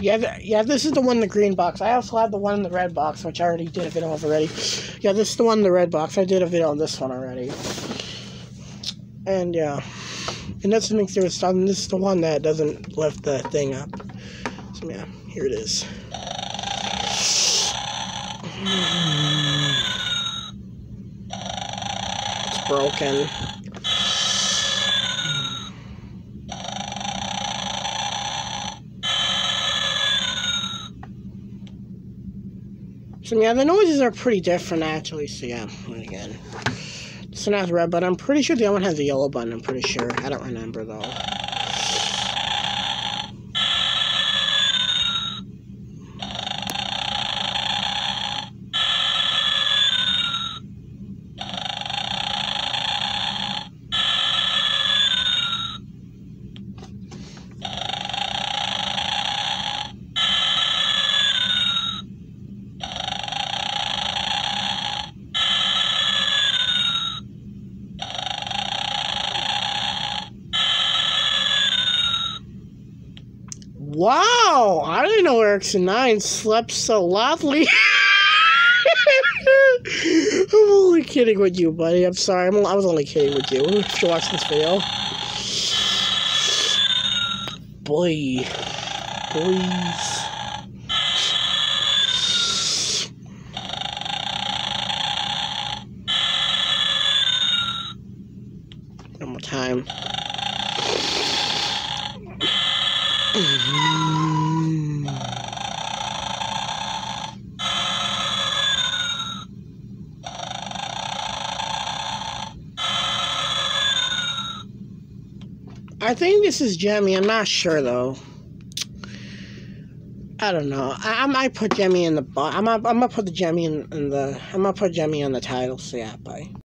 Yeah, this is the one in the green box. I also have the one in the red box, which I already did a video of already. Yeah, this is the one in the red box. I did a video on this one already. And yeah. And that's the mixture with stuff, and this is the one that doesn't lift the thing up. So yeah, here it is. It's broken. So yeah, the noises are pretty different actually, so yeah, again. This one has a red button. I'm pretty sure the other one has a yellow button, I'm pretty sure. I don't remember though. Wow, I didn't know Erickson 9 slept so loudly. I'm only kidding with you, buddy. I'm sorry. I was only kidding with you. If you watch this video. Boy. Boys. One more time. I think this is Gemmy. I'm not sure though. I don't know. I might put Gemmy in the. I'm gonna put the Gemmy in the. I'm gonna put Gemmy on the title. So yeah, bye.